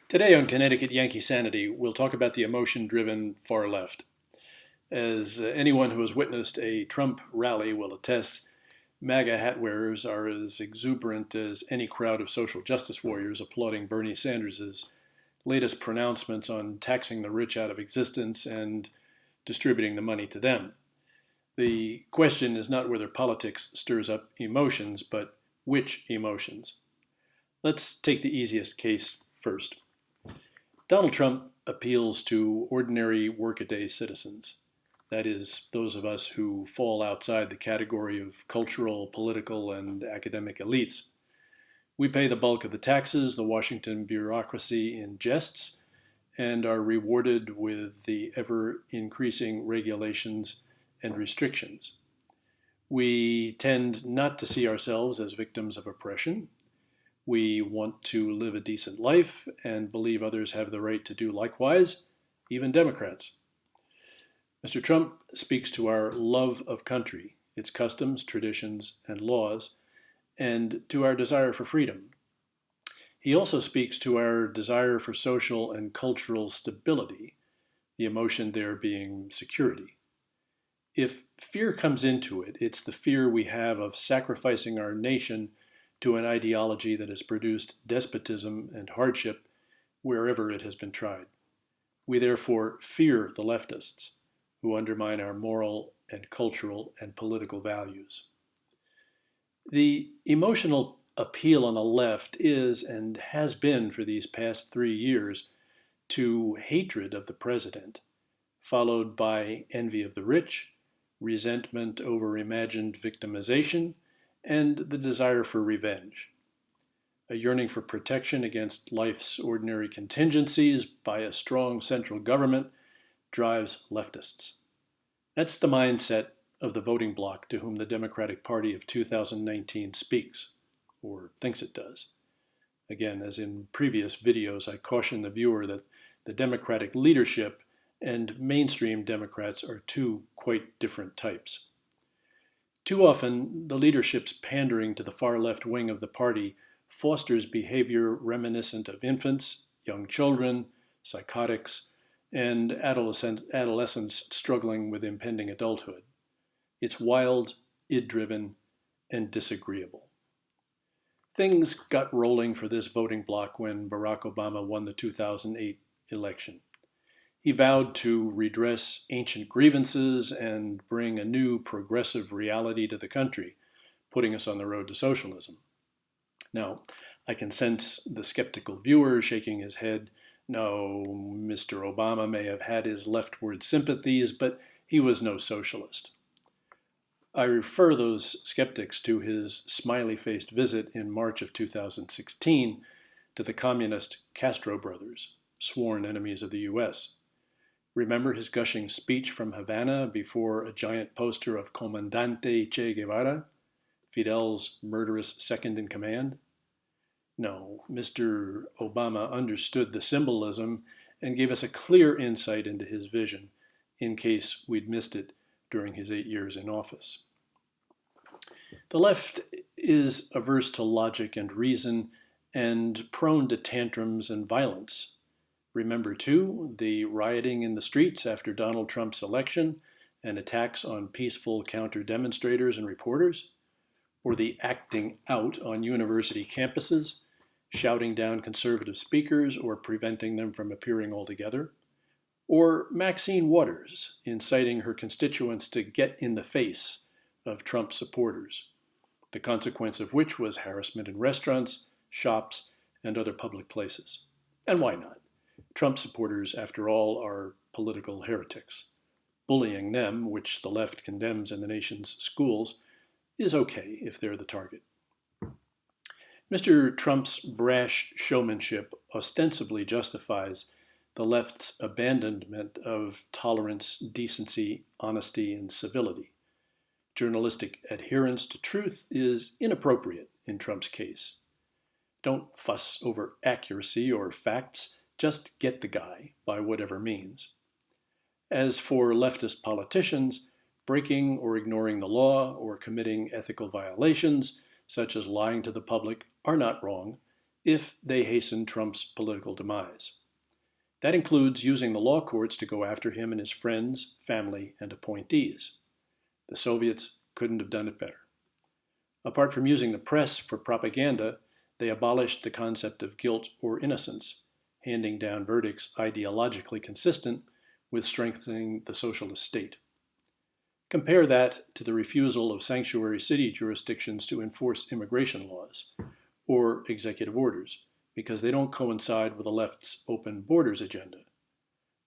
Today on Connecticut Yankee Sanity, we'll talk about the emotion-driven far left. As anyone who has witnessed a Trump rally will attest, MAGA hat wearers are as exuberant as any crowd of social justice warriors applauding Bernie Sanders' latest pronouncements on taxing the rich out of existence and distributing the money to them. The question is not whether politics stirs up emotions, but which emotions. Let's take the easiest case first. Donald Trump appeals to ordinary workaday citizens. That is, those of us who fall outside the category of cultural, political, and academic elites. We pay the bulk of the taxes the Washington bureaucracy ingests and are rewarded with the ever-increasing regulations and restrictions. We tend not to see ourselves as victims of oppression. We want to live a decent life and believe others have the right to do likewise, even Democrats. Mr. Trump speaks to our love of country, its customs, traditions, and laws, and to our desire for freedom. He also speaks to our desire for social and cultural stability, the emotion there being security. If fear comes into it, it's the fear we have of sacrificing our nation to an ideology that has produced despotism and hardship wherever it has been tried. We therefore fear the leftists, who undermine our moral and cultural and political values. The emotional appeal on the left is and has been for these past 3 years to hatred of the president, followed by envy of the rich, resentment over imagined victimization, and the desire for revenge. A yearning for protection against life's ordinary contingencies by a strong central government drives leftists. That's the mindset of the voting bloc to whom the Democratic Party of 2019 speaks, or thinks it does. Again, as in previous videos, I caution the viewer that the Democratic leadership and mainstream Democrats are two quite different types. Too often, the leadership's pandering to the far left wing of the party fosters behavior reminiscent of infants, young children, psychotics, and adolescents struggling with impending adulthood. It's wild, id-driven, and disagreeable. Things got rolling for this voting bloc when Barack Obama won the 2008 election. He vowed to redress ancient grievances and bring a new progressive reality to the country, putting us on the road to socialism. Now, I can sense the skeptical viewer shaking his head. No, Mr. Obama may have had his leftward sympathies, but he was no socialist. I refer those skeptics to his smiley-faced visit in March of 2016 to the communist Castro brothers, sworn enemies of the U.S. Remember his gushing speech from Havana before a giant poster of Comandante Che Guevara, Fidel's murderous second-in-command? No, Mr. Obama understood the symbolism and gave us a clear insight into his vision, in case we'd missed it during his 8 years in office. The left is averse to logic and reason and prone to tantrums and violence. Remember, too, the rioting in the streets after Donald Trump's election and attacks on peaceful counter-demonstrators and reporters, or the acting out on university campuses, shouting down conservative speakers or preventing them from appearing altogether, or Maxine Waters inciting her constituents to get in the face of Trump supporters, the consequence of which was harassment in restaurants, shops, and other public places. And why not? Trump supporters, after all, are political heretics. Bullying them, which the left condemns in the nation's schools, is okay if they're the target. Mr. Trump's brash showmanship ostensibly justifies the left's abandonment of tolerance, decency, honesty, and civility. Journalistic adherence to truth is inappropriate in Trump's case. Don't fuss over accuracy or facts, just get the guy by whatever means. As for leftist politicians, breaking or ignoring the law or committing ethical violations, such as lying to the public, are not wrong. if they hasten Trump's political demise. That includes using the law courts to go after him and his friends, family, and appointees. The Soviets couldn't have done it better. Apart from using the press for propaganda, they abolished the concept of guilt or innocence, handing down verdicts ideologically consistent with strengthening the socialist state. Compare that to the refusal of sanctuary city jurisdictions to enforce immigration laws or executive orders because they don't coincide with the left's open borders agenda,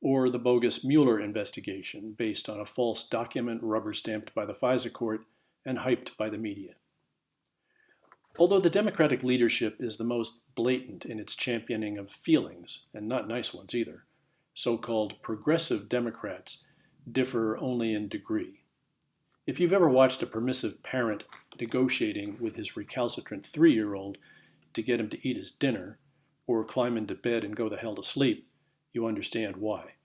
or the bogus Mueller investigation based on a false document rubber-stamped by the FISA court and hyped by the media. Although the Democratic leadership is the most blatant in its championing of feelings, and not nice ones either, so-called progressive Democrats differ only in degree. If you've ever watched a permissive parent negotiating with his recalcitrant 3-year-old to get him to eat his dinner, or climb into bed and go the hell to sleep, you understand why.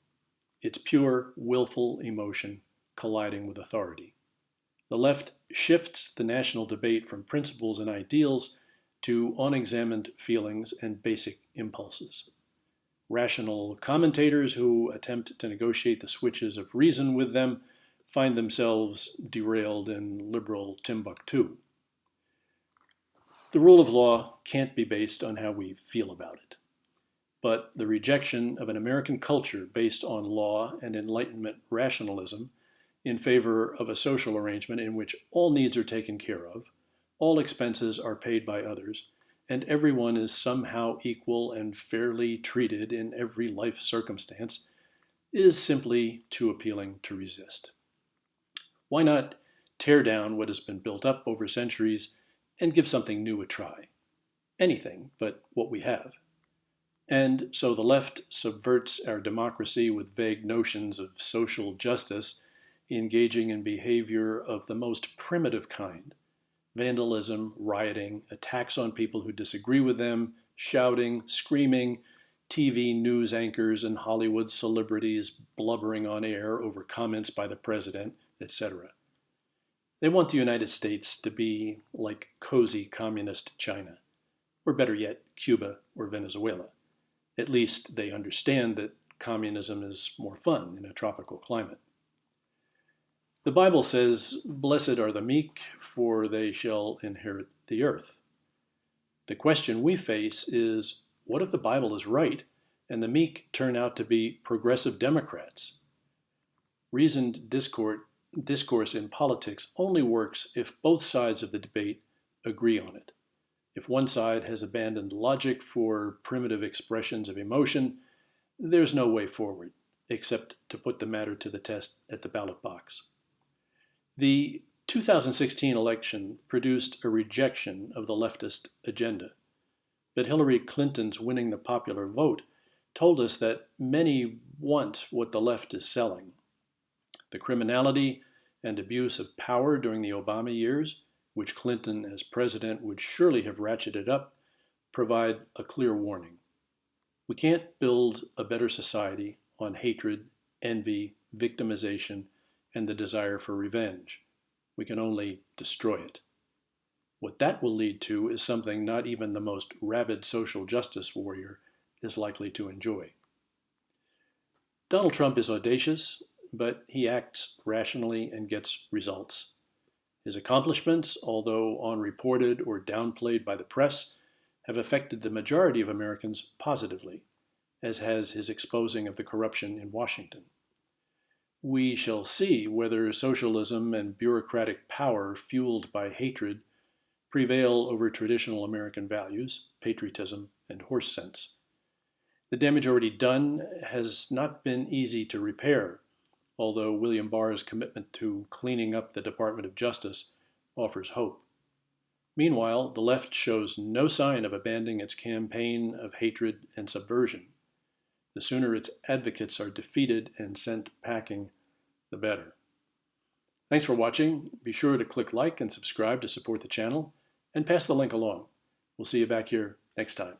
It's pure, willful emotion colliding with authority. The left shifts the national debate from principles and ideals to unexamined feelings and basic impulses. Rational commentators who attempt to negotiate the switches of reason with them find themselves derailed in liberal Timbuktu. The rule of law can't be based on how we feel about it, but the rejection of an American culture based on law and Enlightenment rationalism in favor of a social arrangement in which all needs are taken care of, all expenses are paid by others, and everyone is somehow equal and fairly treated in every life circumstance, is simply too appealing to resist. Why not tear down what has been built up over centuries and give something new a try? Anything but what we have. And so the left subverts our democracy with vague notions of social justice, engaging in behavior of the most primitive kind: vandalism, rioting, attacks on people who disagree with them, shouting, screaming, TV news anchors and Hollywood celebrities blubbering on air over comments by the president, etc. They want the United States to be like cozy communist China, or better yet, Cuba or Venezuela. At least they understand that communism is more fun in a tropical climate. The Bible says, "Blessed are the meek, for they shall inherit the earth." The question we face is, what if the Bible is right and the meek turn out to be progressive Democrats? Reasoned discourse in politics only works if both sides of the debate agree on it. If one side has abandoned logic for primitive expressions of emotion, there's no way forward, except to put the matter to the test at the ballot box. The 2016 election produced a rejection of the leftist agenda, but Hillary Clinton's winning the popular vote told us that many want what the left is selling. The criminality and abuse of power during the Obama years, which Clinton as president would surely have ratcheted up, provide a clear warning. We can't build a better society on hatred, envy, victimization, and the desire for revenge. We can only destroy it. What that will lead to is something not even the most rabid social justice warrior is likely to enjoy. Donald Trump is audacious, but he acts rationally and gets results. His accomplishments, although unreported or downplayed by the press, have affected the majority of Americans positively, as has his exposing of the corruption in Washington. We shall see whether socialism and bureaucratic power fueled by hatred prevail over traditional American values, patriotism, and horse sense. The damage already done has not been easy to repair, although William Barr's commitment to cleaning up the Department of Justice offers hope. Meanwhile, the left shows no sign of abandoning its campaign of hatred and subversion. The sooner its advocates are defeated and sent packing, the better. Thanks for watching. Be sure to click like and subscribe to support the channel, and pass the link along. We'll see you back here next time.